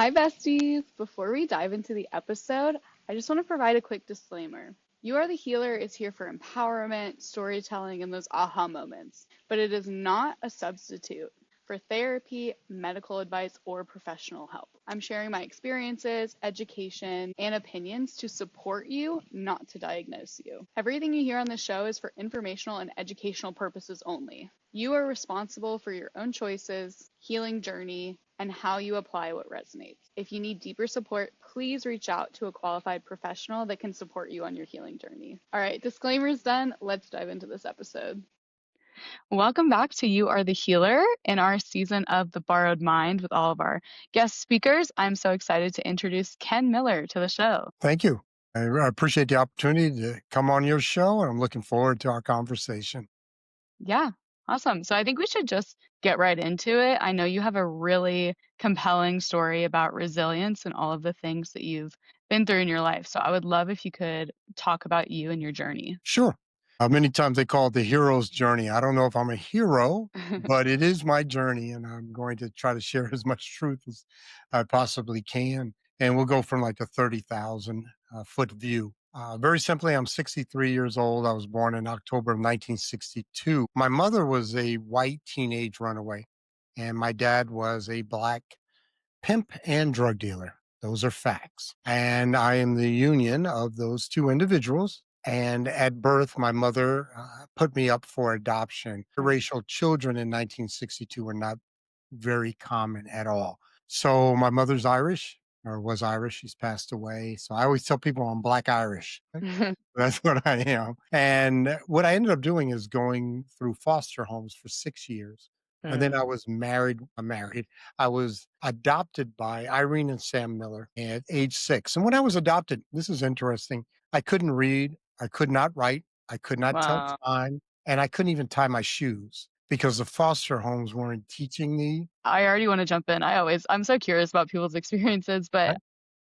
Hi, besties. Before we dive into the episode, I just want to provide a quick disclaimer. You Are the Healer is here for empowerment, storytelling, and those aha moments, but it is not a substitute for therapy, medical advice, or professional help. I'm sharing my experiences, education, and opinions to support you, not to diagnose you. Everything you hear on the show is for informational and educational purposes only. You are responsible for your own choices, healing journey, and how you apply what resonates. If you need deeper support, please reach out to a qualified professional that can support you on your healing journey. All right, disclaimers done. Let's dive into this episode. Welcome back to You Are the Healer in our season of The Borrowed Mind with all of our guest speakers. I'm so excited to introduce Ken Miller to the show. Thank you. I appreciate the opportunity to come on your show, and I'm looking forward to our conversation. Yeah, awesome. So I think we should just get right into it. I know you have a really compelling story about resilience and all of the things that you've been through in your life. So I would love if you could talk about you and your journey. Sure. Many times they call it the hero's journey. I don't know if I'm a hero, but it is my journey, and I'm going to try to share as much truth as I possibly can. And we'll go from like a 30,000 foot view. Very simply, I'm 63 years old. I was born in October of 1962. My mother was a white teenage runaway, and my dad was a black pimp and drug dealer. Those are facts. And I am the union of those two individuals. And at birth, my mother put me up for adoption. Racial children in 1962 were not very common at all. So my mother's Irish, or was Irish. She's passed away. So I always tell people I'm Black Irish. That's what I am. And what I ended up doing is going through foster homes for 6 years. And then I Mm. was married. I was adopted by Irene and Sam Miller at age 6. And when I was adopted, this is interesting. I couldn't read. I could not write. I could not tell Wow. time. And I couldn't even tie my shoes because the foster homes weren't teaching me. I already want to jump in. I'm so curious about people's experiences, but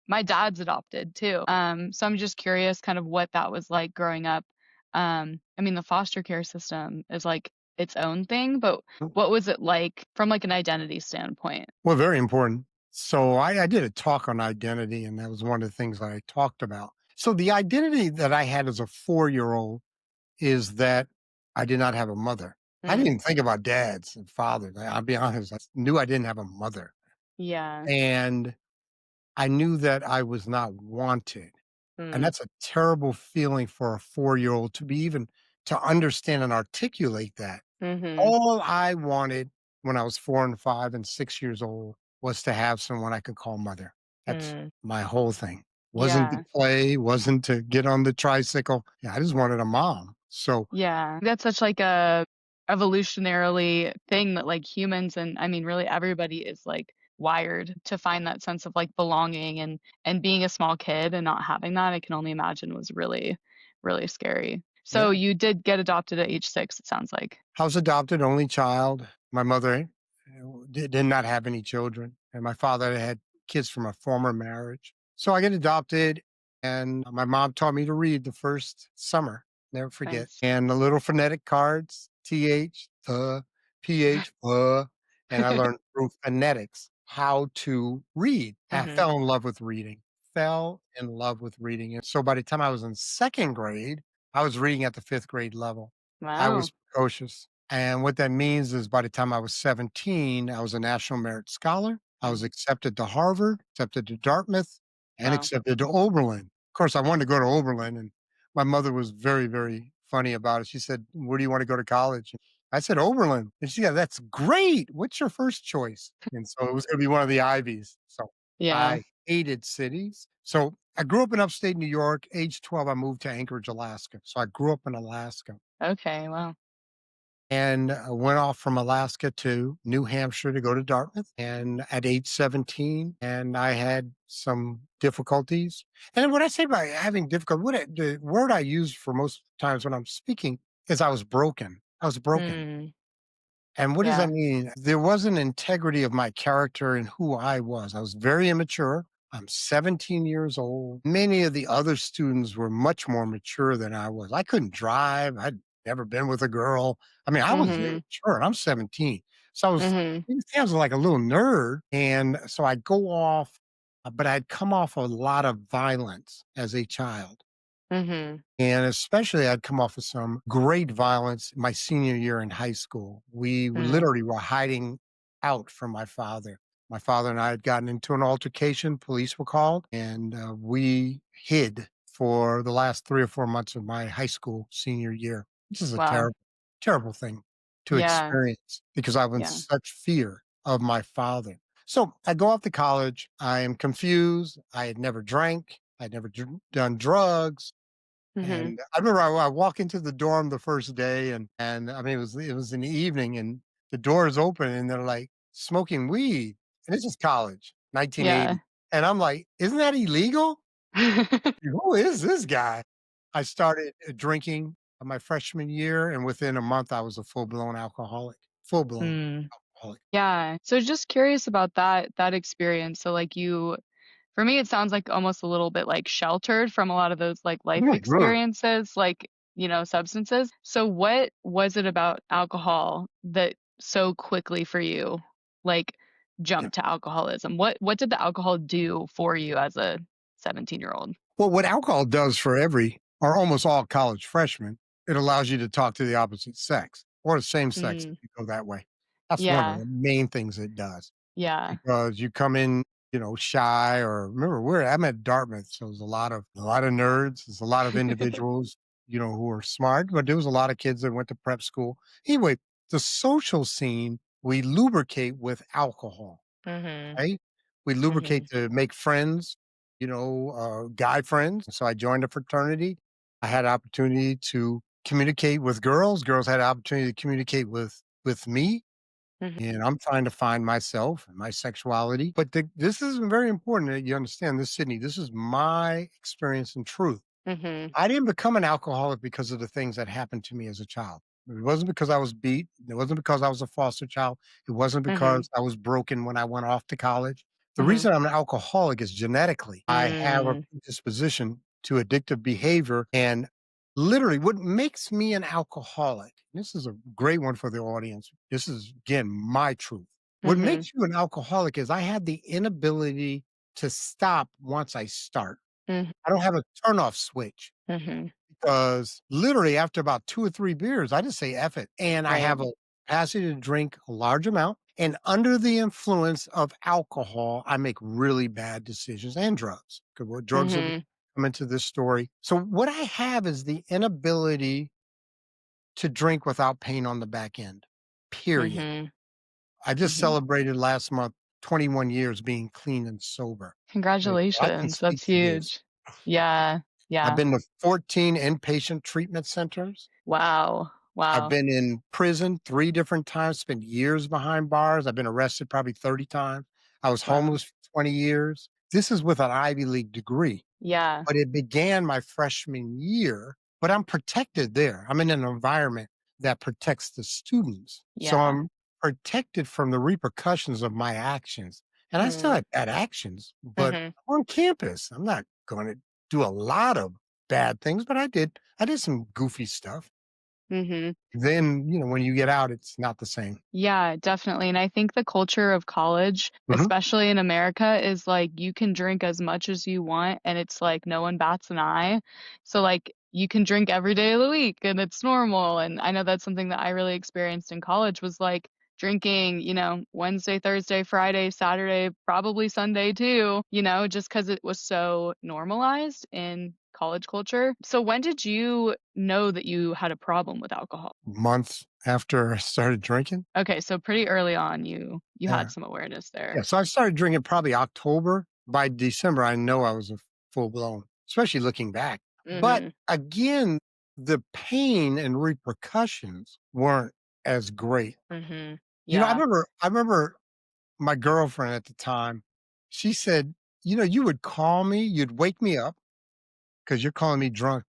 my dad's adopted too. So I'm just curious kind of what that was like growing up. I mean, the foster care system is like its own thing, but what was it like from like an identity standpoint? Well, very important. So I did a talk on identity, and that was one of the things that I talked about. So the identity that I had as a 4-year-old is that I did not have a mother. I didn't Mm. even think about dads and fathers. I'll be honest. I knew I didn't have a mother, Yeah. and I knew that I was not wanted. And Mm. that's a terrible feeling for a 4-year-old to be even to understand and articulate that. Mhm. All I wanted when I was 4 and 5 and 6 years old was to have someone I could call mother. That's Mm. my whole thing. Wasn't to Yeah. play, wasn't to get on the tricycle. Yeah, I just wanted a mom. So, Yeah. That's such like a evolutionarily thing that like humans and I mean really everybody is like wired to find that sense of like belonging and being a small kid and not having that, I can only imagine was really, really scary. yeah, So you did get adopted at age 6, it sounds like. I was adopted, only child. My mother did not have any children, and my father had kids from a former marriage. So I get adopted, and my mom taught me to read the first summer. Never forget. Nice. And the little phonetic cards, TH, PH, and I learned through phonetics how to read. I Mhm. fell in love with reading. Fell in love with reading. And so by the time I was in second grade, I was reading at the fifth grade level. I Wow. was precocious. And what that means is by the time I was 17, I was a National Merit Scholar. I was Mm. accepted to Harvard, accepted to Dartmouth, and Wow. accepted to Oberlin. Of course, I wanted to go to Oberlin, and my mother was very, very funny about it. She said, "Where do you want to go to college?" I said, "Oberlin." And she said, "That's great. What's your first choice?" And so it was going to be one of the Ivies. So Yeah. I hated cities. So I grew up in upstate New York. Age 12, I moved to Anchorage, Alaska. So I grew up in Alaska Okay, wow. and went off from Alaska to New Hampshire to go to Dartmouth. And at age 17, and I had some difficulties. And when I say by having difficulty, the word I use for most times when I'm speaking is I was broken. I was broken. Mm. And what does that Yeah. mean? There was an integrity of my character and who I was. I was very immature. I'm 17 years old. Many of the other students were much more mature than I was. I couldn't drive. I'd never been with a girl. I mean, I was Mhm. immature and I'm 17. So I was, Mhm. I was like a little nerd. And so I go off but I'd come off a lot of violence as a child. Mhm. And especially, I'd come off of some great violence my senior year in high school. We Mm. literally were hiding out from my father. My father and I had gotten into an altercation. Police were called, and we hid for the last 3 or 4 months of my high school senior year. This is a Wow. terrible, terrible thing to Yeah. experience because I was in Yeah. such fear of my father. So I go off to college. I am confused. I had never drank. I'd never done drugs. Mhm. And I remember I walk into the dorm the first day and I mean, it was in the evening and the doors open and they're like smoking weed. And this is college, Yeah. 1980. And I'm like, "Isn't that illegal? Who is this guy?" I started drinking my freshman year, and within a month, I was a full-blown alcoholic. Full-blown Mm. alcoholic. Yeah. So just curious about that experience. So like you for me it sounds like almost a little bit like sheltered from a lot of those like life Mhm. experiences, like, substances. So what was it about alcohol that so quickly for you like Yeah. jumped to alcoholism? What did the alcohol do for you as a 17-year-old? Well, what alcohol does for every or almost all college freshmen, it allows you to talk to the opposite sex or the same sex if Mm. you go that way. That's one of Yeah. the main things it does Yeah. because you come in, shy or remember I'm at Dartmouth, so there's a lot of nerds, there's a lot of individuals, who are smart, but there was a lot of kids that went to prep school. Anyway, the social scene we lubricate with alcohol. Mhm. Right? We lubricate Mhm. to make friends, guy friends. So I joined a fraternity. I had opportunity to communicate with girls. Girls had opportunity to communicate with me. Mhm. And I'm trying to find myself and my sexuality. But this is very important that you understand this, Sydney. This is my experience and truth. Mhm. I didn't become an alcoholic because of the things that happened to me as a child. It wasn't because I was beat. It wasn't because I was a foster child. It wasn't Mhm. because I was broken when I went off to college. The Mhm. reason I'm an alcoholic is genetically. I have a Mm. predisposition to addictive behavior. And literally, what makes me an alcoholic, this is a great one for the audience. This is, again, my truth. What Mhm. makes you an alcoholic is I have the inability to stop once I start. Mhm. I don't have a turn off switch Mhm. because literally after about 2 or 3 beers, I just say "F it," and I Right. have a capacity to drink a large amount, and under the influence of alcohol, I make really bad decisions and drugs, 'cause what drugs will Mhm. come into this story. So what I have is the inability to drink without pain on the back end, period. Mhm. I just Mhm. celebrated last month 21 years being clean and sober, and I can Congratulations, speak that's to this. huge. Yeah, I've yeah. been to 14 inpatient treatment centers. Wow, I've wow. been in prison 3 different times, spent years behind bars. I've been arrested probably 30 times. I was Wow. homeless for 20 years. This is with an Ivy League degree, Yeah, but it began my freshman year, but I'm protected there. I'm in an environment that protects the students. So yeah. I'm protected from the repercussions of my actions. And I still Mm. have bad actions, but Mhm. I'm on campus. I'm not gonna do a lot of bad things, but I did some goofy stuff. Mhm. Then, when you get out, it's not the same. Yeah, definitely, and I think the culture of college, Mhm. especially in America, is like you can drink as much as you want, and it's like no one bats an eye. So, like, you can drink every day of the week, and it's normal, and I know that's something that I really experienced in college was, like, drinking, Wednesday, Thursday, Friday, Saturday, probably Sunday too, just 'cause it was so normalized in college culture. So when did you know that you had a problem with alcohol? Months after I started drinking. Okay, so pretty early on, you Yeah. had some awareness Yeah, there. so I started drinking probably October. By December, I know I was a full blown, especially looking back. But Mhm, again, the pain and repercussions weren't as great. mhm. I Yeah. remember my girlfriend at the time, she said, you would call me, you'd wake me up because you're calling me drunk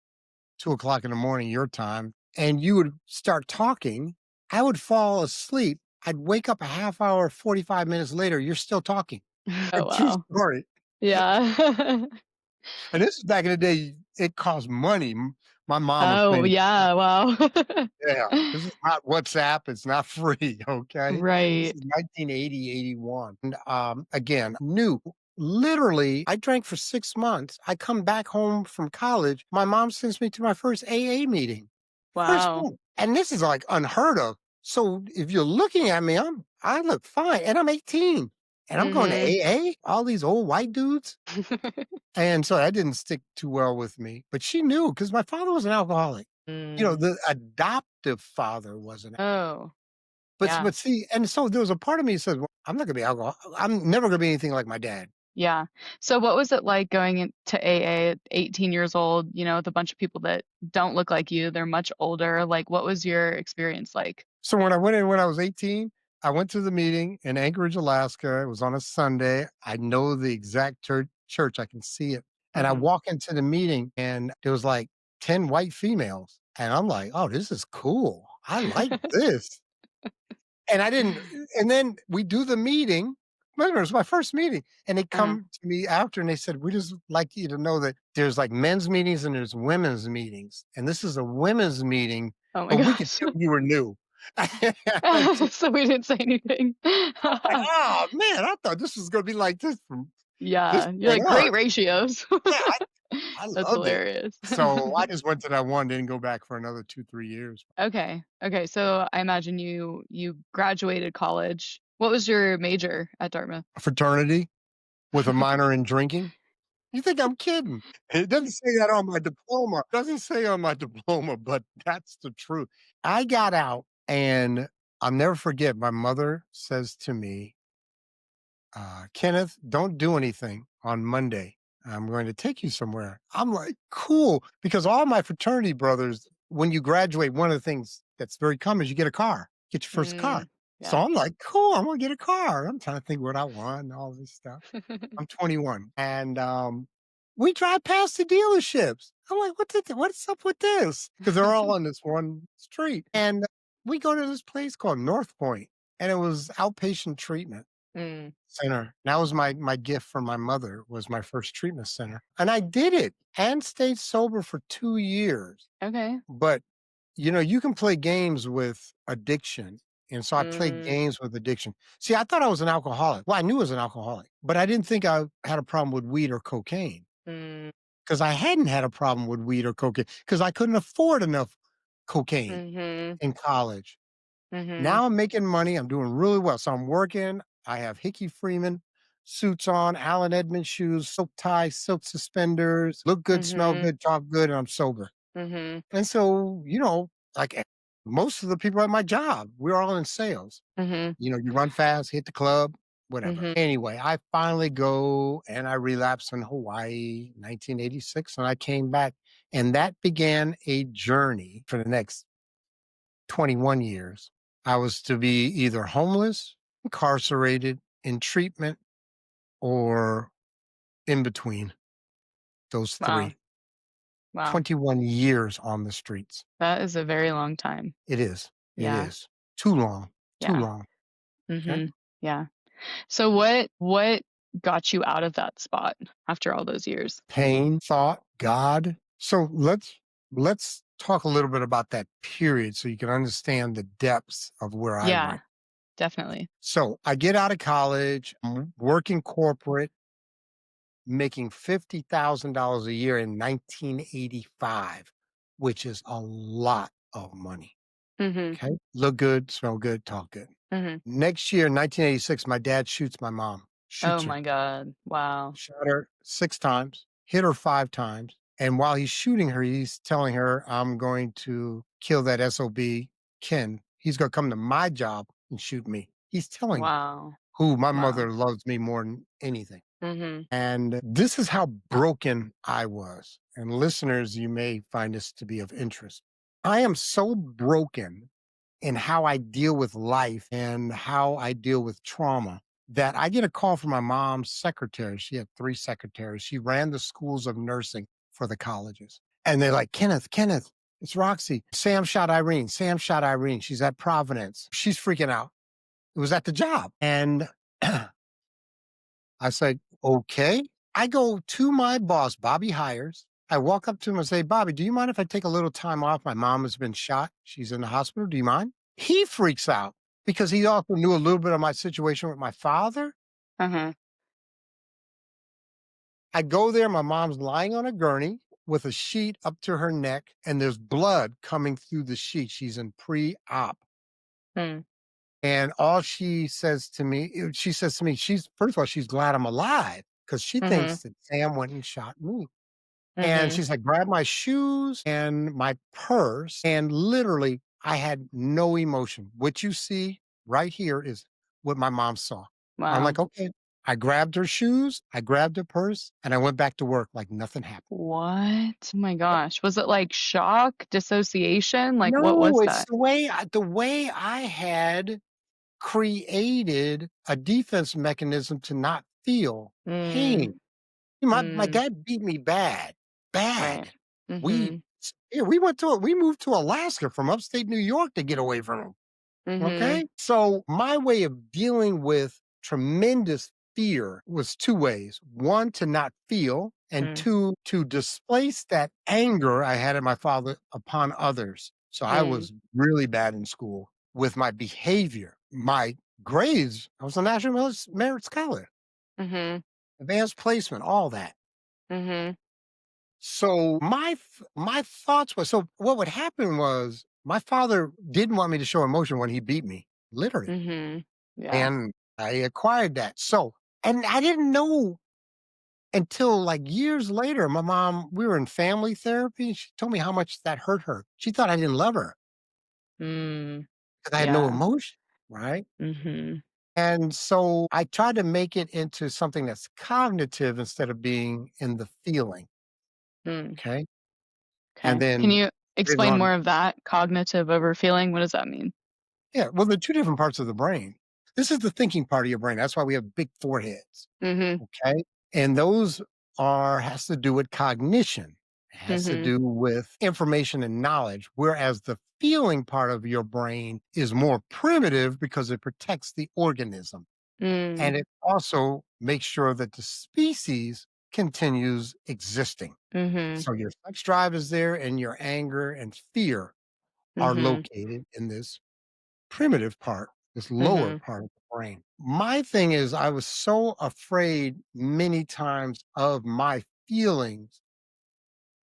2 o'clock in the morning your time, and you would start talking. I would fall asleep. I'd wake up a half hour, 45 minutes later, you're still talking. A Oh, true wow. story. Yeah. And this is back in the day, it cost money. My mom was Oh, paying to. yeah, wow. Yeah, this is not WhatsApp, it's not free, okay? This Right. is 1980, 81. And, again, new. Literally, I drank for 6 months. I come back home from college. My mom sends me to my first AA meeting. First Wow. one. And this is like unheard of. So if you're looking at me, I look fine. And I'm 18. And I'm going to Mhm. AA, all these old white dudes. And so that didn't stick too well with me. But she knew because my father was an alcoholic. Mm. The adoptive father wasn't. Oh, But yeah. but see, and so there was a part of me that says, well, I'm not gonna be alcohol. I'm never gonna be anything like my dad. Yeah. So what was it like going into AA at 18 years old, with a bunch of people that don't look like you? They're much older. Like, what was your experience like? So when I went in when I was 18, I went to the meeting in Anchorage, Alaska. It was on a Sunday. I know the exact church. I can see it. And I Mhm. walk into the meeting and there was like 10 white females. And I'm like, oh, this is cool. I like this. And I didn't and then we do the meeting. Remember, it was my first meeting. And they Uh-huh. come to me after and they said, we just like you to know that there's like men's meetings and there's women's meetings. And this is a women's meeting, Oh my but we could gosh. tell you were new. So So we didn't say anything. like, "Oh, man, I thought this was gonna be like this from this Yeah, you're point like, on." "Great ratios." Yeah, I That's loved it. hilarious. So, I just went to that one, didn't go back for another 2, 3 years. Okay, okay, so I imagine you graduated college. What was your major at Dartmouth? A fraternity with a minor in drinking? You think I'm kidding? It doesn't say that on my diploma. It doesn't say on my diploma, but that's the truth. I got out, and I'll never forget, my mother says to me, Kenneth, don't do anything on Monday. I'm going to take you somewhere. I'm like, cool. Because all my fraternity brothers, when you graduate, one of the things that's very common is you get a car, get your first car. Mm, So yeah. I'm like, cool, I'm going to get a car. I'm trying to think what I want and all this stuff. I'm 21. And we drive past the dealerships. I'm like, what's up with this? Because they're all on this one street. And we go to this place called North Point, and it was outpatient treatment Mm, center. That was my gift from my mother, was my first treatment center. And I did it and stayed sober for 2 years. okay. But, you can play games with addiction. And so I played Mm, games with addiction. See, I thought I was an alcoholic. Well, I knew I was an alcoholic, but I didn't think I had a problem with weed or cocaine mm, because I hadn't had a problem with weed or cocaine because I couldn't afford enough cocaine mhm, in college. mhm, Now I'm making money. I'm doing really well. So I'm working. I have Hickey Freeman suits on, Allen Edmonds shoes, silk ties, silk suspenders, look good, smell mhm, good, talk good, and I'm sober. mhm, And so, like most of the people at my job, we're all in sales. mhm, You run fast, hit the club, whatever. mhm. Anyway, I finally go and I relapsed in Hawaii, 1986, and I came back. And that began a journey for the next 21 years. I was to be either homeless, incarcerated, in treatment, or in between those Wow, 3. wow. 21 years on the streets. That is a very long time. It is. It Yeah, is. Too long. Too yeah. long. Okay. Mhm. Yeah. So what got you out of that spot after all those years? Pain, thought, God. So let's talk a little bit about that period so you can understand the depths of where I Yeah, went. definitely. So I get out of college, I'm working corporate, making $50,000 a year in 1985, which is a lot of money. Mhm, Okay. Look good, smell good, talk good. mhm. Next year, 1986, my dad shoots my mom, Oh shoots her, my god. Wow. shot her 6 times, hit her 5 times. And while he's shooting her, he's telling her, I'm going to kill that SOB, Ken. He's going to come to my job and shoot me. He's telling Wow. who my Wow. mother loves me more than anything. Mhm. And this is how broken I was. And listeners, you may find this to be of interest. I am so broken in how I deal with life and how I deal with trauma that I get a call from my mom's secretary. She had 3 secretaries. She ran the schools of nursing for the colleges. And they're like, Kenneth, it's Roxy. Sam shot Irene. Sam shot Irene. She's at Providence. She's freaking out. It was at the job. And I said, okay. I go to my boss, Bobby Hires. I walk up to him and say, Bobby, do you mind if I take a little time off? My mom has been shot. She's in the hospital. Do you mind? He freaks out because he also knew a little bit of my situation with my father. Uh-huh. I go there, my mom's lying on a gurney with a sheet up to her neck, and there's blood coming through the sheet. She's in pre-op. Mm. And all she says to me, she's first of all, she's glad I'm alive because she Mhm. thinks that Sam went and shot me. And Mhm. she's like, grab my shoes and my purse. And literally, I had no emotion. What you see right here is what my mom saw. I'm Wow. like, okay. I grabbed her shoes, I grabbed her purse, and I went back to work like nothing happened. What? Oh my gosh. Was it like shock, dissociation? Like what No, was it's that? the way I had created a defense mechanism to not feel Mm. pain. My Mm. dad beat me bad, Right. bad. We Mhm. yeah, we moved to Alaska from upstate New York to get away from him. Mhm. Okay? So, my way of dealing with tremendous fear was 2 ways. 1, to not feel, and Mm. 2, to displace that anger I had at my father upon others. So, I Mm. was really bad in school with my behavior. My grades, I was a National Merit Scholar, Mhm. advanced placement, all that. Mhm. So, my thoughts were so what would happen was my father didn't want me to show emotion when he beat me, literally. Mhm. Yeah. And I acquired that. So, and I didn't know until like years later, my mom, we were in family therapy. And she told me how much that hurt her. She thought I didn't love her Mm. because I had no Yeah. emotion. Right. Mhm. And so I tried to make it into something that's cognitive instead of being in the feeling. Mm. Okay. And Okay. Can then you later explain on, more of that? Cognitive over feeling? What does that mean? yeah, well, they're two different parts of the brain. This is the thinking part of your brain. That's why we have big foreheads. Mhm. Okay. And those has to do with cognition. It has to Mhm. do with information and knowledge. Whereas the feeling part of your brain is more primitive because it protects the organism. Mm. And it also makes sure that the species continues existing. Mhm. So your sex drive is there and your anger and fear are Mhm. located in this primitive part, this lower Mhm. part of the brain. My thing is, I was so afraid many times of my feelings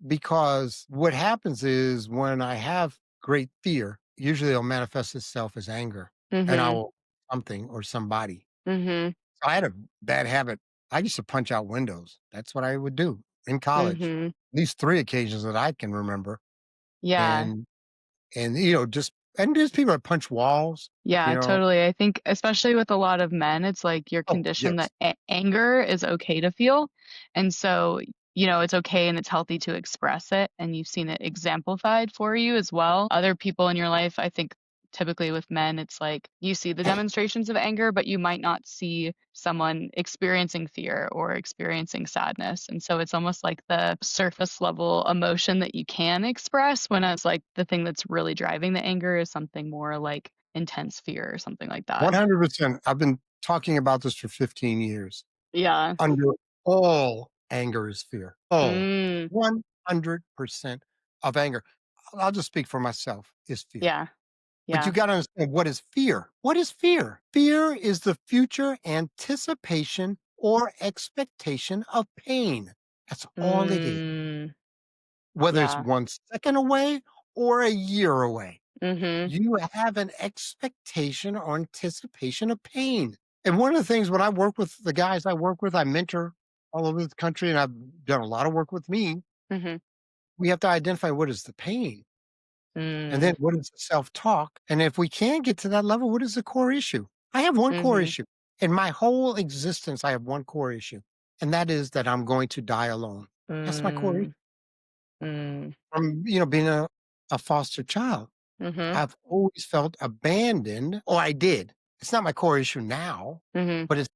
because what happens is when I have great fear, usually it'll manifest itself as anger and I Mhm. will something or somebody. Mhm. So I had a bad habit. I used to punch out windows. That's what I would do in college, Mhm. at least 3 occasions that I can remember. Yeah. And, and there's people that punch walls, you Yeah, know. totally. I think especially with a lot of men, it's like you're Oh, conditioned yes. that anger is okay to feel. And so, it's okay and it's healthy to express it. And you've seen it exemplified for you as well. Other people in your life, I think typically with men, it's like you see the demonstrations of anger, but you might not see someone experiencing fear or experiencing sadness. And so it's almost like the surface level emotion that you can express when it's like the thing that's really driving the anger is something more like intense fear or something like that. 100%. I've been talking about this for 15 years. Yeah. Under all anger is fear. All Mm. 100% of anger. I'll just speak for myself is fear. Yeah. But you Yeah. got to understand what is fear? What is fear? Fear is the future anticipation or expectation of pain. That's all it is. Mm. Whether it's Yeah. 1 second away or a year away. Mhm. You have an expectation or anticipation of pain. And one of the things when I work with the guys I work with, I mentor all over the country, and I've done a lot of work with me. Mhm. We have to identify what is the pain and then Mm. what is the self talk. And if we can get to that level, what is the core issue? I have one core Mhm. issue. In my whole existence, I have one core issue, and that is that I'm going to die alone. That's my core issue. Mm. Mm. From being a foster child. Mhm. I've always felt abandoned, or I did. It's not my core issue now, Mhm. but it's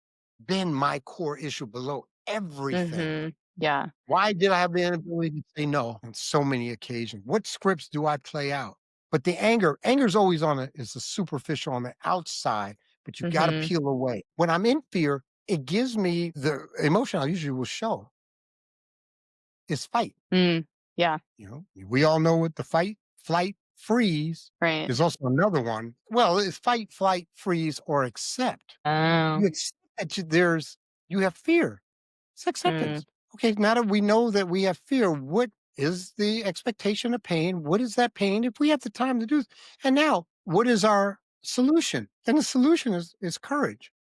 been my core issue below everything. Mhm. Yeah. Why did I have the inability to say no on so many occasions? What scripts do I play out? But the anger's always is a superficial on the outside, but you got to Mhm. peel away. When I'm in fear, it gives me the emotion I usually will show is fight. Mm. Yeah. We all know what the fight, flight, freeze. Right. There's also another one. Well, it's fight, flight, freeze, or accept. Oh. You accept that you have fear. It's Mm. acceptance. Okay, now that we know that we have fear, what is the expectation of pain? What is that pain? If we have the time to do this, and now what is our solution? And the solution is courage.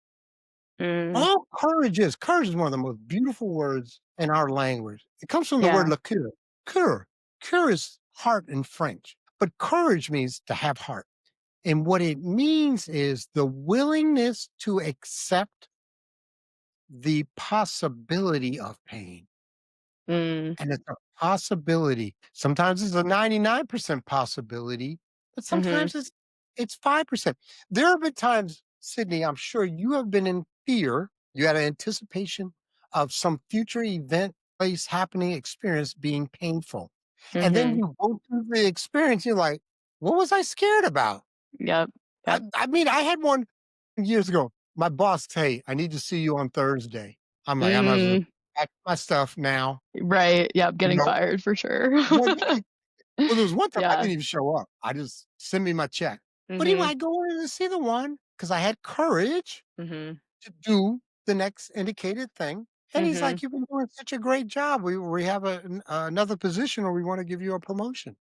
Mm, All courage is one of the most beautiful words in our language. It comes from the word yeah. le coeur. Coeur. Coeur is heart in French, but courage means to have heart. And what it means is the willingness to accept the possibility of pain. Mm, And it's a possibility. Sometimes it's a 99% possibility, but mhm, sometimes it's 5%. There have been times, Sydney, I'm sure you have been in fear. You had an anticipation of some future event, place, happening, experience being painful. And then mhm. you go through the experience, you're like, what was I scared about? Yep, I, yep. I mean, I had one years ago. My boss, hey, I need to see you on Thursday. I'm like, I might as well Mm, pack my stuff now. right, yep, You getting know, fired for sure. well, yeah. Well, there was one time I Yeah. didn't even show up. I just send me my check. But anyway, Mhm, I go in to see the one because I had courage mhm, to do the next indicated thing. And he's mhm. like, "You've been doing such a great job. We have another position, or we want to give you a promotion."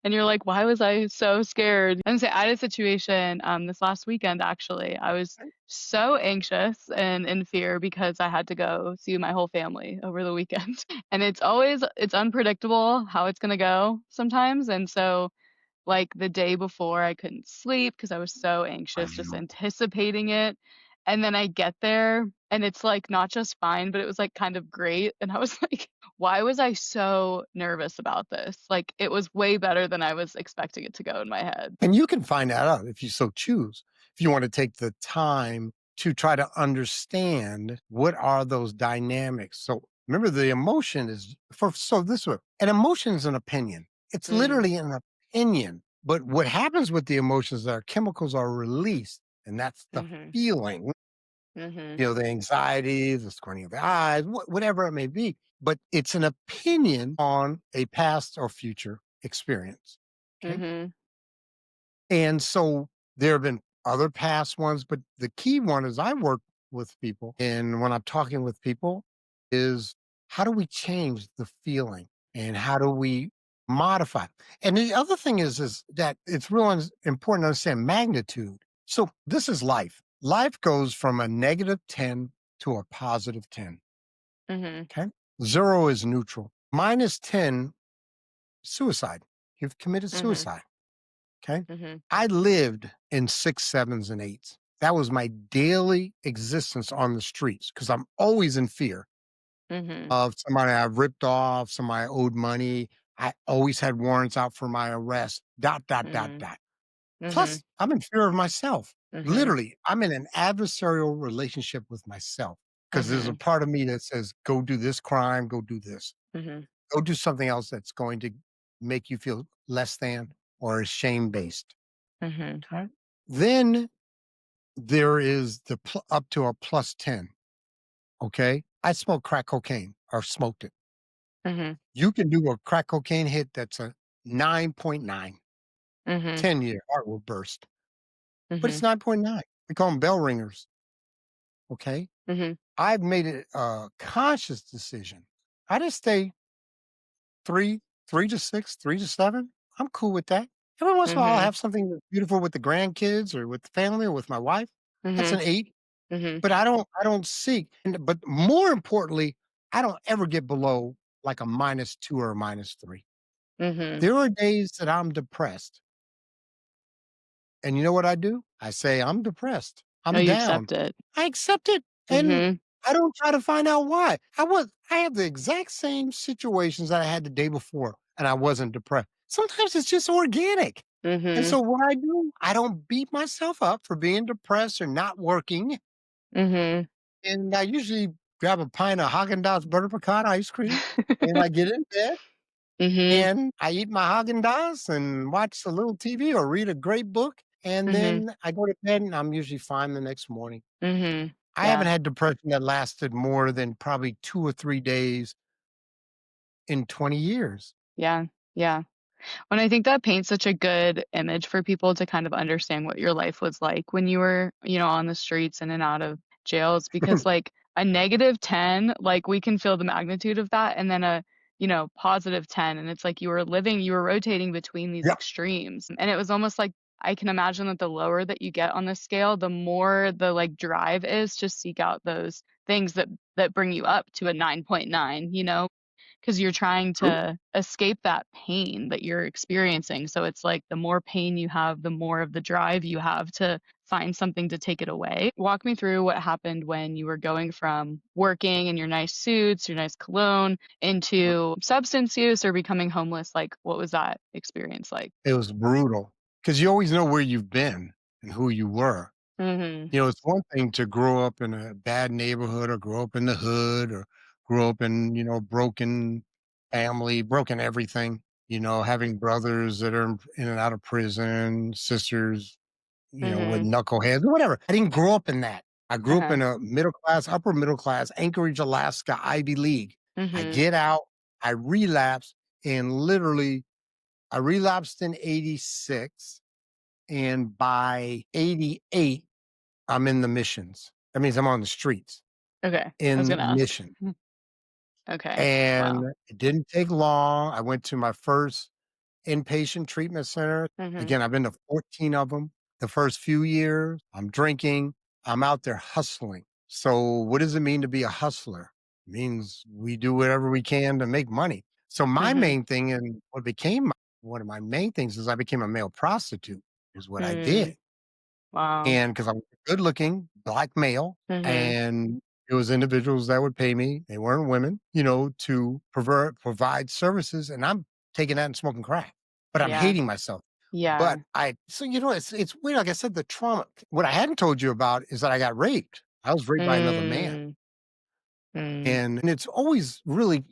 And you're like, "Why was I so scared?" And say I had a situation, this last weekend, actually. I was so anxious and in fear because I had to go see my whole family over the weekend. And it's unpredictable how it's gonna go sometimes, and so like the day before, I couldn't sleep because I was so I anxious, just know. anticipating it. And then I get there and it's like not just fine, but it was like kind of great. And I was like, why was I so nervous about this? Like it was way better than I was expecting it to go in my head. And you can find that out if you so choose. If you want to take the time to try to understand what are those dynamics. So remember the emotion is for so this way. An emotion is an opinion. It's Mm, literally an opinion. But what happens with the emotions are chemicals are released, and that's the mhm, feeling, mhm, the anxiety, the squinting of the eyes, whatever it may be. But it's an opinion on a past or future experience. Okay. mhm, And so there have been other past ones, but the key one is I work with people. And when I'm talking with people, is how do we change the feeling and how do we modify? And the other thing is that it's real important to understand magnitude. So this is life. Life goes from a negative 10 to a positive 10. mhm, Okay. Zero is neutral. Minus 10, suicide. You've committed mhm, suicide. Okay. mhm, I lived in six, sevens, and eights. That was my daily existence on the streets because I'm always in fear mhm, of somebody I've ripped off, somebody I owed money. I always had warrants out for my arrest, dot, dot, dot, mhm, dot. mhm, Plus, I'm in fear of myself. mhm, Literally, I'm in an adversarial relationship with myself because there's a mhm, part of me that says, go do this crime, go do this, mhm, go do something else that's going to make you feel less than or is shame based. mhm, Okay. Then there is the up to a plus 10, okay? I smoked crack cocaine or smoked it. mhm, You can do a crack cocaine hit that's a 9.9. mhm, 10 year heart will burst, but it's mhm, 9.9. We call them bell ringers, okay? mhm, I've made it a conscious decision. I just stay 3, 3 to 6, 3 to 7. I'm cool with that. Every once in a while, I'll mhm, have something that's beautiful with the grandkids or with the family or with my wife. That's mhm, an 8. mhm, But I don't seek and but more importantly, I don't ever get below like a -2 or a -3. mhm. There are days that I'm depressed, and you know what I do? I say, "I'm depressed. No, I'm you down." accept it. I accept it, and Mhm, I don't try to find out why. I have the exact same situations that I had the day before, and I wasn't depressed. Sometimes it's just organic. And mhm, so what I do, I don't beat myself up for being depressed or not working. mhm. And I usually grab a pint of Haagen-Dazs butter pecan ice cream, and I get in bed, Mhm, and I eat my Haagen-Dazs and watch a little TV or read a great book, and mhm, then I go to bed, and I'm usually fine the next morning. mhm. I haven't Yeah, had depression that lasted more than probably 2 or 3 days in 20 years. yeah, yeah. And I think that paints such a good image for people to kind of understand what your life was like when you were, on the streets in and out of jails because, like, a -10, like, we can feel the magnitude of that, and then a, +10, and it's like you were rotating between these Yep. extremes, and it was almost like I can imagine that the lower that you get on the scale, the more the, like, drive is to seek out those things that bring you up to a 9.9, because you're trying True. to escape that pain that you're experiencing. So it's like the more pain you have, the more of the drive you have to find something to take it away. Walk me through what happened when you were going from working in your nice suits, your nice cologne, into substance use or becoming homeless. Like, what was that experience like? It was brutal because you always know where you've been and who you were. Mhm. It's one thing to grow up in a bad neighborhood or grow up in the hood or grow up in, broken family, broken everything, having brothers that are in and out of prison, sisters, with Mhm. knuckleheads or whatever. I didn't grow up in that. I grew up Uh-huh. in a middle class, upper middle class, Anchorage, Alaska, Ivy League. I Mhm. get out, I relapse, and literally I relapsed in 86. And by 88, I'm in the missions. That means I'm on the streets Okay. I was in gonna ask. mission. Okay. And Wow. it didn't take long. I went to my first inpatient treatment center. Mhm. Again, I've been to 14 of them. The first few years, I'm drinking, I'm out there hustling. So, what does it mean to be a hustler? It means we do whatever we can to make money. So, my Mhm. main thing and what became one of my main things is I became a male prostitute, is what I Mm. did. Wow. And because I'm good looking black male, Mhm. and it was individuals that would pay me, they weren't women, to provide services, and I'm taking that and smoking crack, but I'm Yeah. hating myself. Yeah. But it's weird, like I said, the trauma what I hadn't told you about is that I got raped. I was raped by another man. Mm. Mm. And it's always really,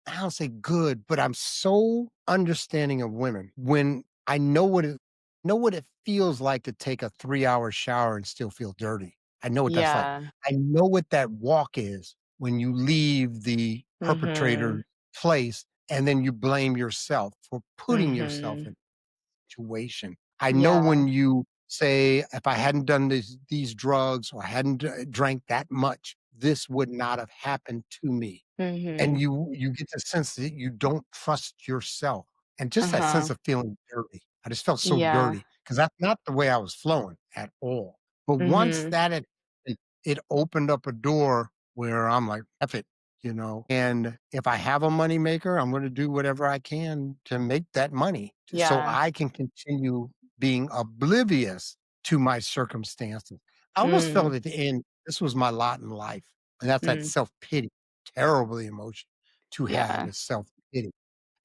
I don't say good, but I'm so understanding of women when I know what it feels like to take a 3-hour shower and still feel dirty. I know what that's like. Yeah. I know what that walk is when you leave the perpetrator's Mhm. place and then you blame yourself for putting yourself Mhm. in situation. I know Yeah. when you say, if I hadn't done these drugs or I hadn't drank that much, this would not have happened to me. And Mhm. you get the sense that you don't trust yourself, and just that sense Uh-huh. of feeling dirty. I just felt so Yeah. dirty because that's not the way I was flowing at all. But once Mhm. that it opened up a door where I'm like, "F it," and if I have a money maker, I'm gonna do whatever I can to make that money so Yeah. I can continue being oblivious to my circumstances. I almost felt Mm. at the end, this was my lot in life, and that's that Mm. self-pity. Terribly emotion to have Yeah. is self-pity.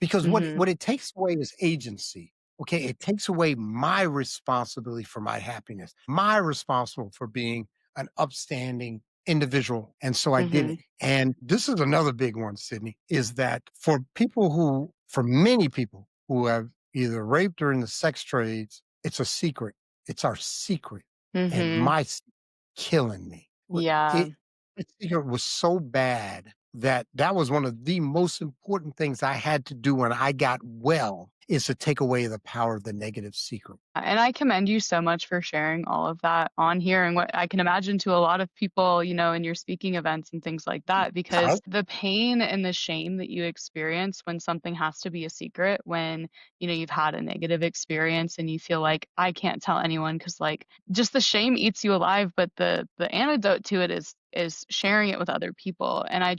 Because Mhm. what it takes away is agency. Okay, it takes away my responsibility for my happiness. My responsible for being an upstanding individual. And so I did it. Mhm. And this is another big one, Sydney, is that for many people who have either raped or in the sex trades, it's a secret. It's our secret. And Mhm. killing me. Yeah. It that secret was so bad that that was one of the most important things I had to do when I got well, is to take away the power of the negative secret. And I commend you so much for sharing all of that on here and what I can imagine to a lot of people, in your speaking events and things like that, Huh? because the pain and the shame that you experience when something has to be a secret, when, you've had a negative experience and you feel like I can't tell anyone because like just the shame eats you alive, but the antidote to it is sharing it with other people. And I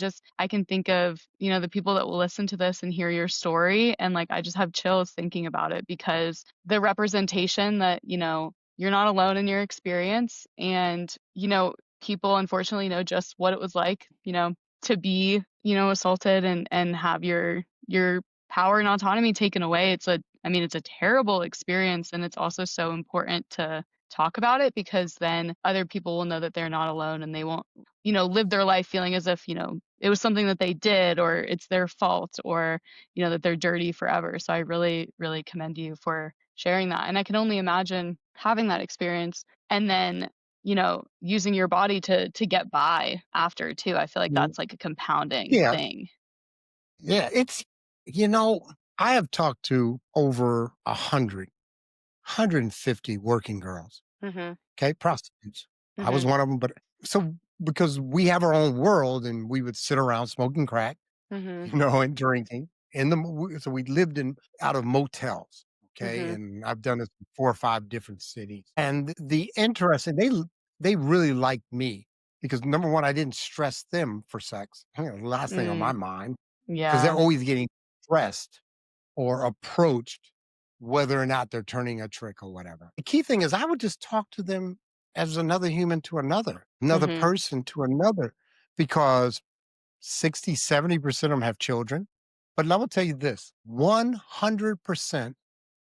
can think of, the people that will listen to this and hear your story and like I just have chills thinking about it because the representation that, you're not alone in your experience and, people unfortunately know just what it was like, to be, assaulted and have your power and autonomy taken away. It's a terrible experience and it's also so important to talk about it because then other people will know that they're not alone and they won't, live their life feeling as if, it was something that they did or it's their fault or, that they're dirty forever. So I really, really commend you for sharing that. And I can only imagine having that experience and then, using your body to get by after too. I feel like Mm, that's like a compounding yeah, thing. yeah, you know, I have talked to over 150 working girls, Mhm. okay, prostitutes. I was Mhm. one of them, but so because we have our own world and we would sit around smoking crack, Mhm. and drinking in the so we lived in out of motels, okay, Mhm. and I've done this in 4 or 5 different cities, and the interesting they really liked me because, number 1, I didn't stress them for sex. The last thing on my Mm. mind because 'cause they're Yeah. always getting stressed or approached whether or not they're turning a trick or whatever. The key thing is I would just talk to them as another human to another Mhm. person to another, because 60, 70% of them have children. But I will tell you this, 100%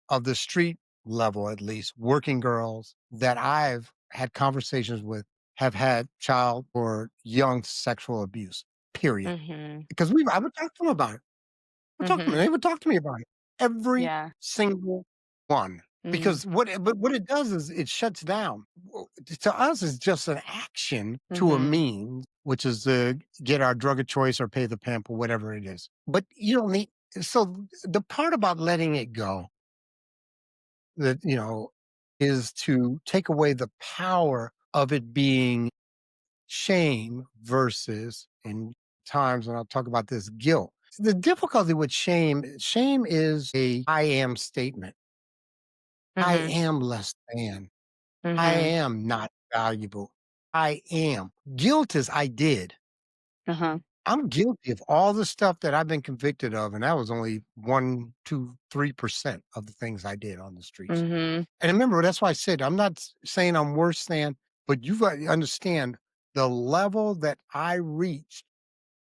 of the street level, at least working girls that I've had conversations with have had child or young sexual abuse, period. Mhm. Because I would talk to them about it. Would talk to me. Mhm. They would talk to me about it. Every Yeah. single one. Mm. Because what it does is it shuts down. To us, it's just an action to a Mhm. means, which is to get our drug of choice or pay the pimp or whatever it is. But you don't need. So the part about letting it go, that is to take away the power of it being shame versus, in times when I'll talk about this, guilt. The difficulty with shame is a I am statement. I Mhm. am less than. I Mhm. am not valuable. I am. Guilt is I did. Uh-huh. I'm guilty of all the stuff that I've been convicted of, and that was only 1, 2, 3% of the things I did on the streets. Mhm. And remember, that's why I said I'm not saying I'm worse than, but you've got to understand the level that I reached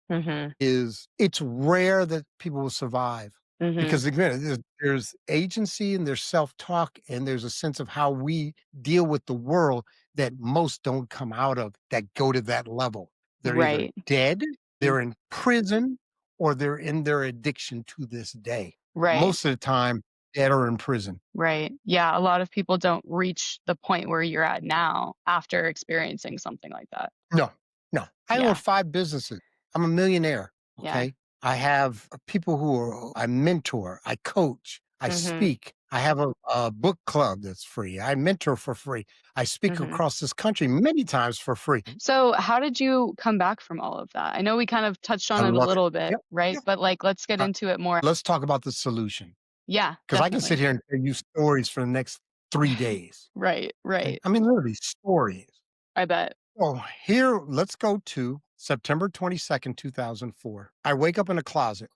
Mhm. is it's rare that people will survive Mhm. because again, there's agency and there's self-talk and there's a sense of how we deal with the world that most don't come out of that go to that level. They're either Right. dead, Mm. they're in prison, or they're in their addiction to this day. Right. Most of the time, dead or in prison. Right. Yeah, a lot of people don't reach the point where you're at now after experiencing something like that. No, no. I own Yeah. 5 businesses. I'm a millionaire, Yeah. okay? I have people I mentor, I coach, I Mhm. speak. I have a book club that's free. I mentor for free. I speak Mhm. across this country many times for free. So, how did you come back from all of that? I know we kind of touched I on it a love it. little bit, Yep, right? yep. But like, let's get Uh, into it more. let's talk about the solution Yeah, because I can sit definitely. here and tell you stories for the next 3 days, Right, okay? right. I mean, literally stories. I bet. Well, here, let's go to September 22nd, 2004. I wake up in a closet.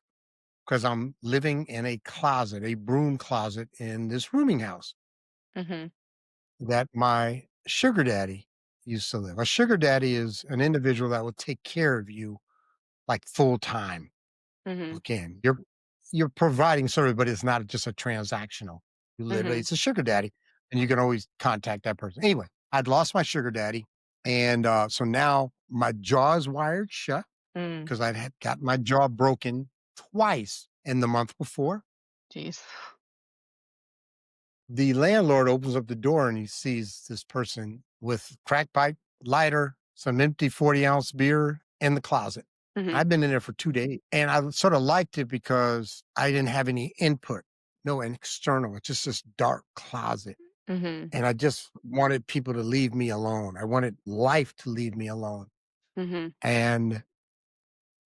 'Cause I'm living in a closet, a broom closet in this rooming house Mhm. that my sugar daddy used to live. A sugar daddy is an individual that will take care of you, like, full time. Mhm. Again, you're providing service, but it's not just a transactional. You live Mhm. it's a sugar daddy, and you can always contact that person. Anyway, I'd lost my sugar daddy, and, so now my jaw is wired shut Mm. because 'cause I'd had got my jaw broken twice in the month before. Jeez. The landlord opens up the door and he sees this person with crack pipe, lighter, some empty 40-ounce beer in the closet. Mhm. I've been in there for 2 days, and I sort of liked it because I didn't have any input, no external. It's just this dark closet, Mhm. and I just wanted people to leave me alone. I wanted life to leave me alone, Mhm. and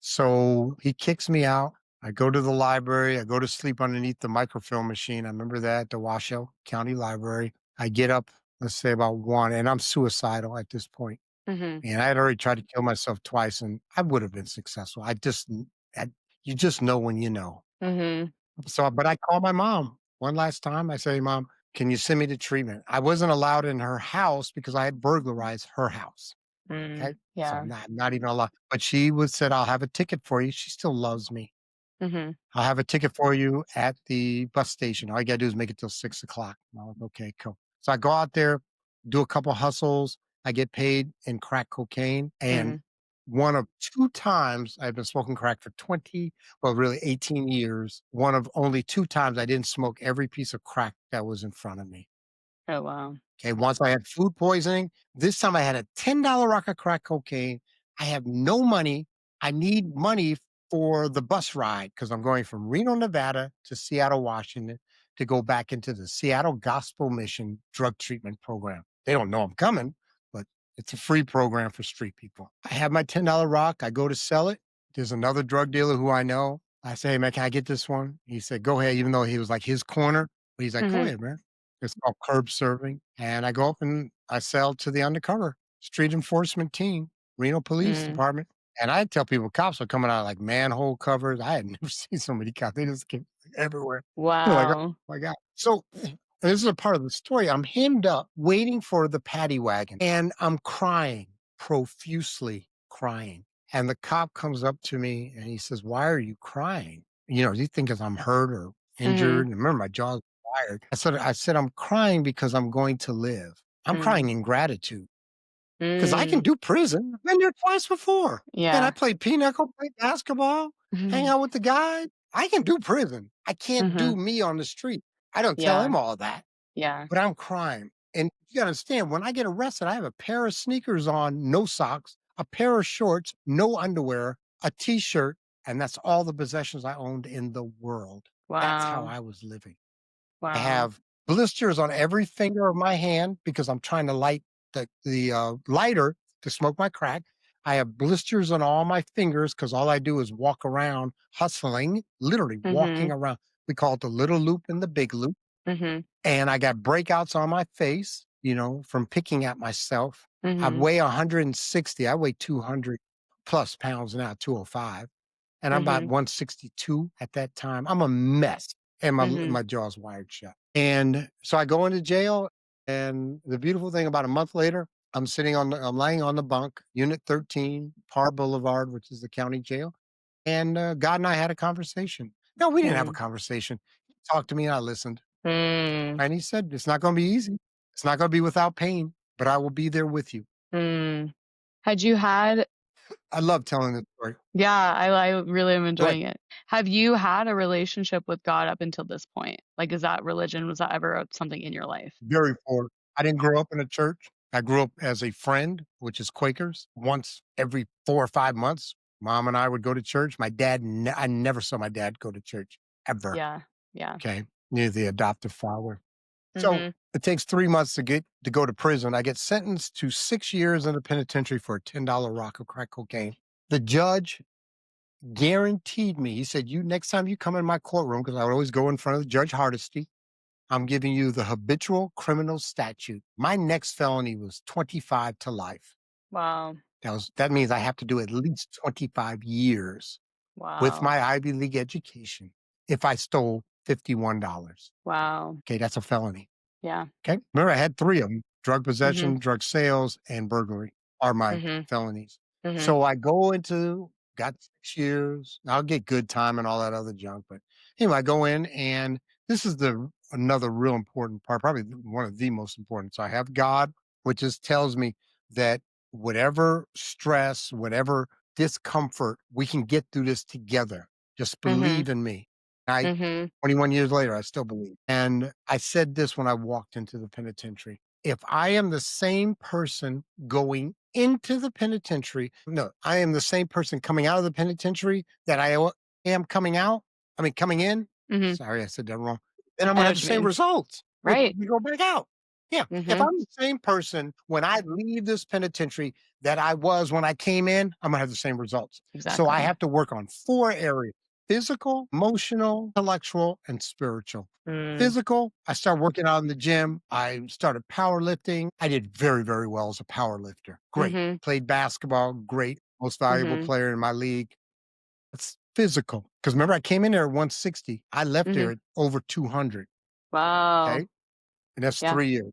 so he kicks me out. I go to the library. I go to sleep underneath the microfilm machine. I remember that, the Washoe County Library. I get up, let's say about 1, and I'm suicidal at this point. Mhm. And I had already tried to kill myself twice, and I would have been successful. I, you just know when you know. Mhm. So, but I called my mom one last time. I say, Mom, can you send me to treatment? I wasn't allowed in her house because I had burglarized her house. Okay. Mm. So Yeah. not even allowed. But she would said, I'll have a ticket for you. She still loves me. Mhm. I'll have a ticket for you at the bus station. All you gotta do is make it till 6 o'clock. I'm like, okay, cool. So I go out there, do a couple hustles. I get paid in crack cocaine. And Mhm. one of 2 times I've been smoking crack for 20, well, really 18 years. One of only 2 times I didn't smoke every piece of crack that was in front of me. Oh, wow. Okay, once I had food poisoning. This time I had a $10 rock of crack cocaine. I have no money. I need money for the bus ride because I'm going from Reno, Nevada to Seattle, Washington to go back into the Seattle Gospel Mission drug treatment program. They don't know I'm coming, but It's a free program for street people. I have my $10 rock. I go to sell it. There's another drug dealer who I know. I say, "Hey, man, can I get this one?" He said, "Go ahead," even though he was like his corner. But he's like, "Go Mhm. ahead, man." It's called curb serving. And I go up and I sell to the undercover street enforcement team, Reno Police Mm. Department. And I tell people cops are coming out like manhole covers. I had never seen so many cops. They just came everywhere. You're like, "Oh Wow. my God." So this is a part of the story. I'm hemmed up waiting for the paddy wagon and I'm crying, profusely crying. And the cop comes up to me and he says, "Why are you crying? You know, do you think 'cause I'm hurt or Mhm. injured?" And remember, my jaw's wired. I said, "I'm crying because I'm going to live. I'm Mm. crying in gratitude because I can Mm. do prison. I've been there twice before. And I Yeah. played pinochle, played basketball, hang Mhm. out with the guys. I can do prison. I can't do Mhm. me on the street." I don't tell Yeah. him all that. Yeah. But I'm crying. And you gotta understand, when I get arrested, I have a pair of sneakers on, no socks, a pair of shorts, no underwear, a t-shirt, and that's all the possessions I owned in the world. That's how Wow. I was living. I Wow. have blisters on every finger of my hand because I'm trying to light the lighter to smoke my crack. I have blisters on all my fingers because all I do is walk around hustling, literally walking Mhm. around. We call it the little loop and the big loop. Mhm. And I got breakouts on my face, from picking at myself. I Mhm. weigh 160. I weigh 200 plus pounds now, 205. And I'm about Mhm. 162 at that time. I'm a mess. And my Mhm. my jaw's wired shut. And so I go into jail. And the beautiful thing about a month later, I'm laying on the bunk, Unit 13, Par Boulevard, which is the county jail. And God and I had a conversation. No, we didn't have a Mm. conversation. He talked to me and I listened. Mm. And he said, "It's not gonna be easy. It's not gonna be without pain, but I will be there with you." Mm. Had you had I love telling this story. Yeah, I really am Go ahead. enjoying it. Have you had a relationship with God up until this point? Like, is that religion was that ever something in your life? Very poor. I didn't grow up in a church. I grew up as a friend, which is Quakers. Once every 4 or 5 months, mom and I would go to church. I never saw my dad go to church ever, Yeah. Yeah. okay? Near the adoptive father. So, Mhm. it takes 3 months to go to prison. I get sentenced to 6 years in the penitentiary for a $10 rock of crack cocaine. The judge guaranteed me. He said, "You next time you come in my courtroom," because I would always go in front of Judge Hardesty, "I'm giving you the habitual criminal statute." My next felony was 25 to life. Wow. That means I have to do at least 25 years with Wow. my Ivy League education if I stole $51. Wow. Okay, that's a felony. Yeah. Okay. Remember, I had 3 of them: drug Mhm. possession, drug sales, and burglary are my Mhm. felonies. Mhm. So I go into got 6 years. I'll get good time and all that other junk, but anyway, I go in and this is the another real important part, probably one of the most important. So I have God, which just tells me that whatever stress, whatever discomfort, we can get through this together. Just Mhm. believe in me. I Mhm. 21 years later, I still believe. And I said this when I walked into the penitentiary. If I am the same person going into the penitentiary, no, I am the same person coming out of the penitentiary that am coming out. I mean, coming in. Mhm. Sorry, I said that wrong. Then I'm I going to know have what the you same mean. results with Right. we go back out. Yeah. If Mhm. I'm the same person when I leave this penitentiary that I was when I came in, I'm going to have the same results. So I Exactly. have to work on 4 areas: physical, emotional, intellectual, and spiritual. Mm. Physical, I started working out in the gym. I started powerlifting. I did very, very well as a power lifter. Great. Mhm. Played basketball, great. Most valuable Mhm. player in my league. It's physical. Because remember, I came in there at 160. I left there Mhm. at over 200. Wow. Okay. And that's Yeah. 3 years.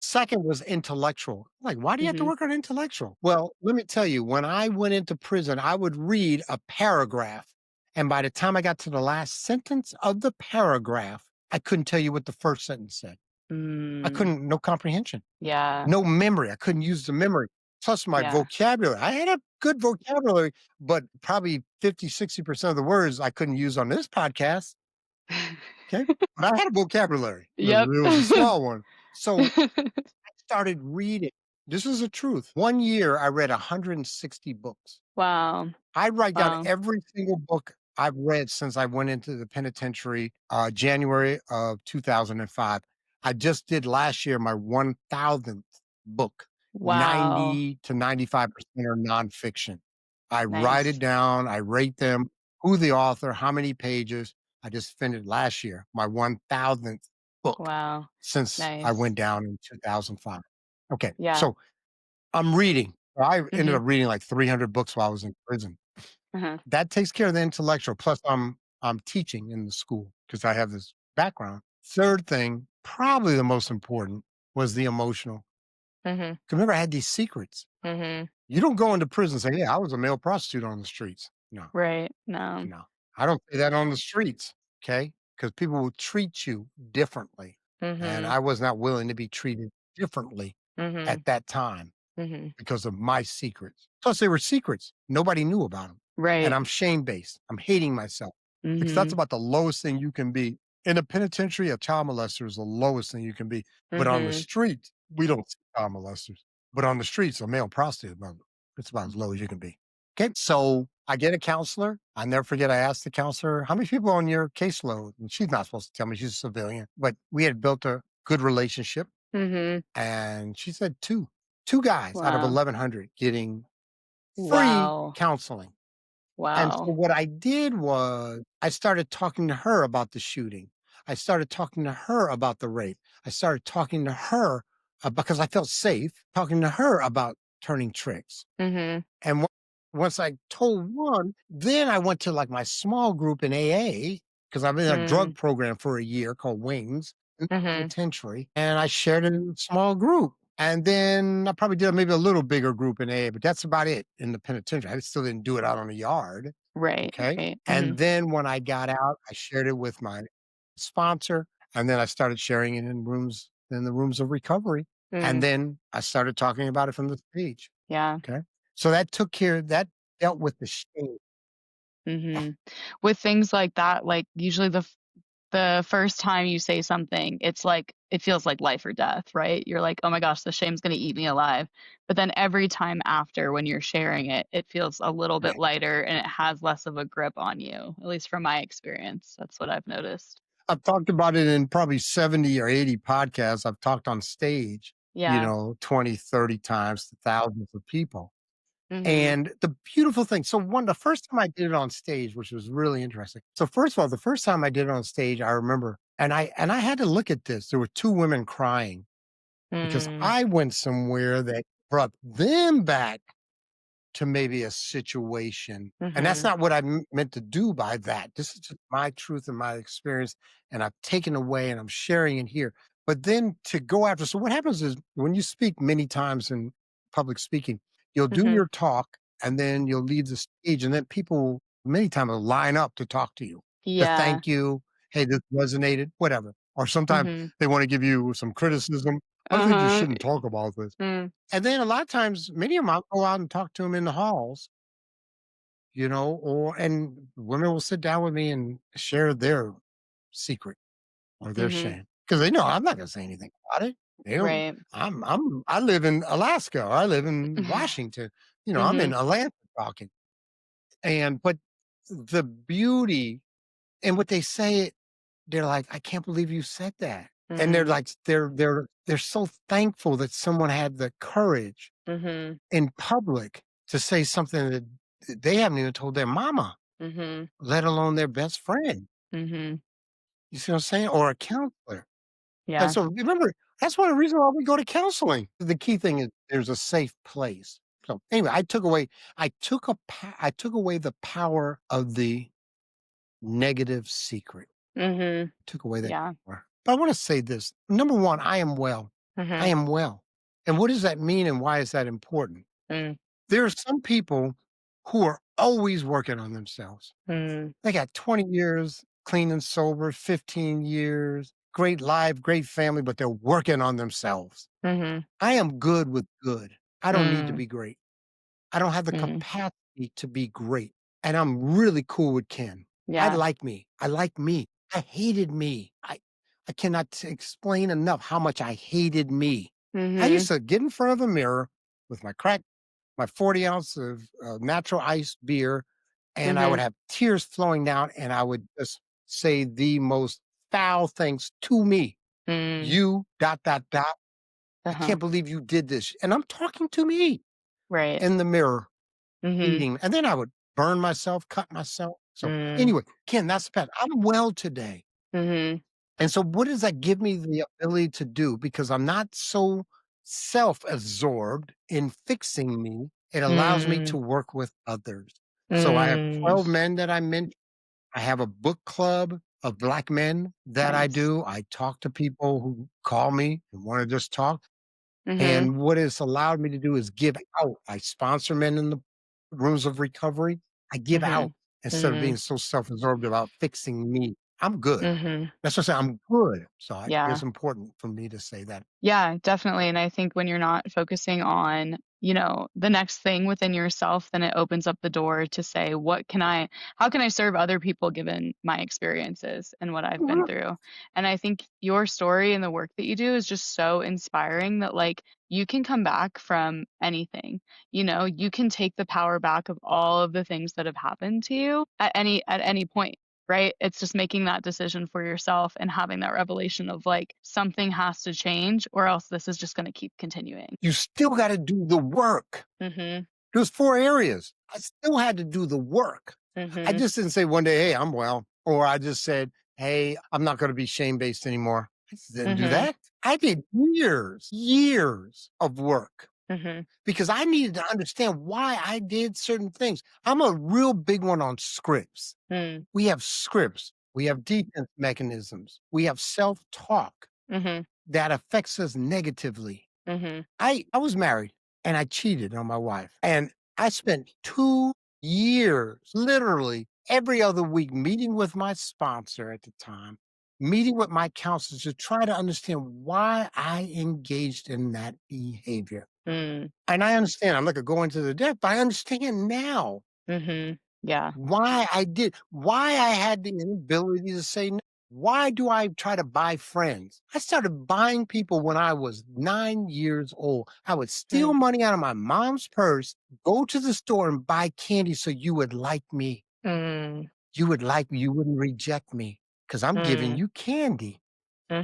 Second was intellectual. Like, why do you have to Mhm. work on intellectual? Well, let me tell you, when I went into prison, I would read a paragraph. And by the time I got to the last sentence of the paragraph, I couldn't tell you what the first sentence said. Mm. No comprehension, Yeah. no memory. I couldn't use the memory. Plus my Yeah. vocabulary. I had a good vocabulary, but probably 50, 60% of the words I couldn't use on this podcast. Okay. But I had a vocabulary. Yep. It was a small one. So started reading. This is the truth. 1 year, I read 160 books. Wow. I write down Wow. every single book I've read since I went into the penitentiary, January of 2005. I just did last year my 1,000th book. Wow. 90 to 95% are nonfiction. I write it Nice. down, I rate them, who the author, how many pages. I just finished last year, my 1000th book Wow. since I Nice. went down in 2005. Okay, Yeah. so I'm reading. I ended Mhm. up reading like 300 books while I was in prison. Uh-huh. That takes care of the intellectual, plus I'm teaching in the school because I have this background. Third thing, probably the most important, was the emotional. Mhm. 'Cause remember, I had these secrets. Mhm. You don't go into prison and say, "Yeah, I was a male prostitute on the streets." No, Right. No. no. I don't say that on the streets, okay? Because people will treat you differently, and Mhm. I was not willing to be treated differently Mhm. at that time Mhm. because of my secrets. Plus, they were secrets. Nobody knew about them, and Right. I'm shame-based. I'm hating myself because that's Mhm. about the lowest thing you can be. In a penitentiary, a child molester is the lowest thing you can be, but on the Mhm. street, we don't see child molesters. But on the streets, a male prostitute, well, it's about as low as you can be. Okay, so I get a counselor. I never forget, I asked the counselor, "How many people on your caseload?" And she's not supposed to tell me, she's a civilian, but we had built a good relationship, Mhm. and she said 2. 2 guys out of Wow. 1,100 getting free Wow. counseling. And so Wow. what I did was I started talking to her about the shooting. I started talking to her about the rape. I started talking to her because I felt safe talking to her about turning tricks. Mhm. And once I told one, then I went to like my small group in AA because I'm in a drug Mm. program for a year called Wings in the Mhm. penitentiary, and I shared it in a small group. And then I probably did maybe a little bigger group in AA, but that's about it in the penitentiary. I still didn't do it out on the yard. Right. Okay. Right. And Mhm. then when I got out, I shared it with my sponsor. And then I started sharing it in the rooms of recovery. And Mm. then I started talking about it from the stage. Yeah. Okay. So that dealt with the shame. Mhm. With things like that, like, usually the first time you say something, it's like it feels like life or death, right? You're like, "Oh my gosh, the shame's gonna eat me alive." But then every time after when you're sharing it, it feels a little bit Right. lighter and it has less of a grip on you, at least from my experience. That's what I've noticed. I've talked about it in probably 70 or 80 podcasts. I've talked on stage, Yeah. 20, 30 times to thousands of people. Mhm. And the beautiful thing, so the first time I did it on stage, which was really interesting. So first of all, the first time I did it on stage, I remember, and I had to look at this. There were 2 women crying because Mm. I went somewhere that brought them back to maybe a situation, and that's Mhm. not what I meant to do by that. This is just my truth and my experience, and I've taken away and I'm sharing it here. But then to go after, so what happens is when you speak many times in public speaking, you'll do Mhm. your talk and then you'll leave the stage, and then people many times will line up to talk to you, to Yeah. thank you. Hey, this resonated, whatever. Or sometimes Mhm. they want to give you some criticism. I think you Uh-huh. shouldn't talk about this. Mm. And then a lot of times, many of them, I'll go out and talk to them in the halls, and women will sit down with me and share their secret or their Mhm. shame because they know I'm not going to say anything about it. They don't. Right. I live in Alaska. Or I live in Washington. I'm in Mhm. Atlanta talking. But the beauty and what they say, they're like, I can't believe you said that. And they're Mhm. like, they're so thankful that someone had the courage Mhm. in public to say something that they haven't even told their mama, Mhm. let alone their best friend. Mhm. You see what I'm saying? Or a counselor. And Yeah. so remember, that's one of the reasons why we go to counseling. The key thing is there's a safe place. So anyway, I took away the power of the negative secret. Mhm. Took away that Yeah. power. But I want to say this. Number one, I am well. I Mhm. am well. And what does that mean and why is that important? Mm. There are some people who are always working on themselves. Mm. They got 20 years clean and sober, 15 years, great life, great family, but they're working on themselves. Mhm. I am good with good. I don't need to Mm. be great. I don't have the Mm. capacity to be great. And I'm really cool with Ken. I Yeah. like me. I like me. I hated me. I cannot explain enough how much I hated me. I used Mhm. to get in front of a mirror with my 40 ounce of natural iced beer, and I would Mhm. have tears flowing down, and I would just say the most foul things to me. Mm. You dot dot dot. I Uh-huh. can't believe you did this. And I'm talking to me Right. in the mirror, Mhm. eating. And then I would burn myself, cut myself. So Mm. anyway, Ken, that's the path. I'm well today. Mhm. And so what does that give me the ability to do? Because I'm not so self-absorbed in fixing me, it allows me to Mm. work with others. So I have Mm. 12 men that I mentioned. I have a book club of Black men that I Nice. do. I talk to people who call me and wanna just talk. Mhm. And what it's allowed me to do is give out. I sponsor men in the rooms of recovery. I give out Mhm. instead of being Mhm. so self-absorbed about fixing me. I'm good. Mhm. That's what I'm saying, I'm good. So I think Yeah. it's important for me to say that. Yeah, definitely, and I think when you're not focusing on, the next thing within yourself, then it opens up the door to say, how can I serve other people given my experiences and what I've been Mhm. through? And I think your story and the work that you do is just so inspiring that, like, you can come back from anything. You can take the power back of all of the things that have happened to you at any point. Right? It's just making that decision for yourself and having that revelation of like something has to change or else this is just going to keep continuing. You still gotta do the work. Mhm. There's 4 areas. I still had to do the work. I Mhm. just didn't say one day, "Hey, I'm well," or I just said, "Hey, I'm not gonna be shame-based anymore." I just didn't do Mhm. that. I did years of work Mhm. because I needed to understand why I did certain things. I'm a real big one on scripts. Mm. We have scripts. We have defense mechanisms. We have self-talk Mhm. that affects us negatively. Mhm. I was married and I cheated on my wife. And I spent 2 years, literally every other week, meeting with my sponsor at the time, meeting with my counselor to try to understand why I engaged in that behavior. Mm. And I understand, I'm not gonna go into the depth, but I understand now Mhm. Yeah. why I had the inability to say no. Why do I try to buy friends? I started buying people when I was 9 years old. I would steal Mm. money out of my mom's purse, go to the store and buy candy so you would like me. Mm. You would like me, you wouldn't reject me because 'cause I'm giving Mm. you candy,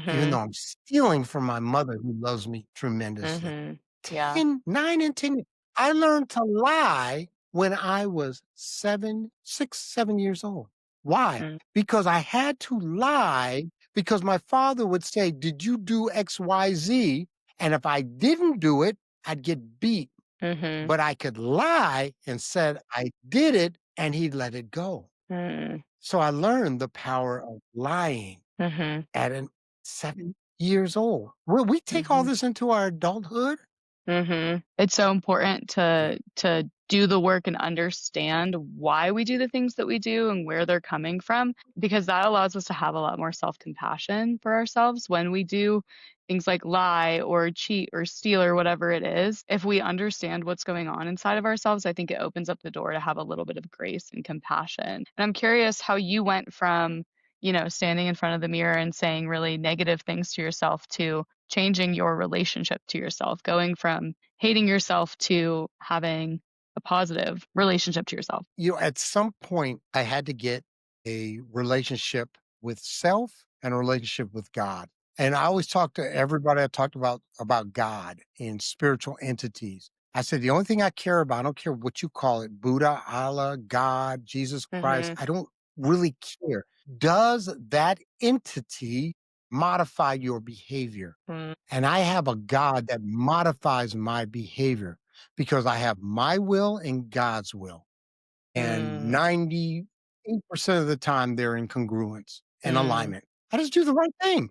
even Mhm. though I'm stealing from my mother who loves me tremendously. Mhm. Yeah. 10, 9, and 10. I learned to lie when I was 7, 6, 7 years old. Why? Mm. Because I had to lie because my father would say, "Did you do XYZ?" And if I didn't do it, I'd get beat. Mhm. But I could lie and said I did it, and he'd let it go. Mm. So I learned the power of lying Mhm. at an 7 years old. Will we take all Mhm. this into our adulthood? Mhm. It's so important Yeah. to do the work and understand why we do the things that we do and where they're coming from, because that allows us to have a lot more self-compassion for ourselves when we do things like lie or cheat or steal or whatever it is. If we understand what's going on inside of ourselves, I think it opens up the door to have a little bit of grace and compassion. And I'm curious how you went from, standing in front of the mirror and saying really negative things to yourself to changing your relationship to yourself, going from hating yourself to having a positive relationship to yourself. At some point, I had to get a relationship with self and a relationship with God. And I always talk to everybody I talked about God and spiritual entities. I said, the only thing I care about, I don't care what you call it, Buddha, Allah, God, Jesus Christ, Mhm. I don't really care. Does that entity modify your behavior? Mm. And I have a God that modifies my behavior because I have my will and God's will. And Mm. 98% of the time, they're in congruence and Mm. alignment. I just do the right thing.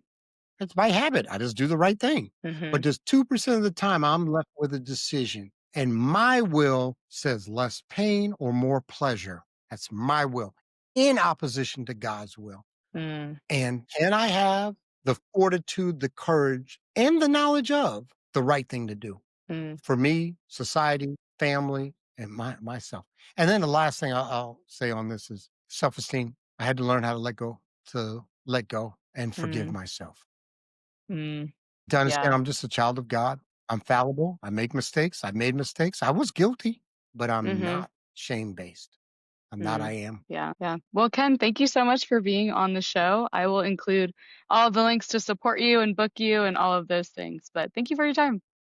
It's my habit. I just do the right thing. But Mhm. just 2% of the time, I'm left with a decision. And my will says less pain or more pleasure. That's my will in opposition to God's will. Mm. And can I have the fortitude, the courage, and the knowledge of the right thing to do? Mm. For me, society, family, and myself. And then the last thing I'll say on this is self-esteem. I had to learn how to let go and forgive Mm. myself. Mm. To understand Yeah. I'm just a child of God. I'm fallible. I make mistakes. I made mistakes. I was guilty, but I'm Mhm. not shame-based. And that I am. Yeah, yeah. Well, Ken, thank you so much for being on the show. I will include all the links to support you and book you and all of those things. But thank you for your time.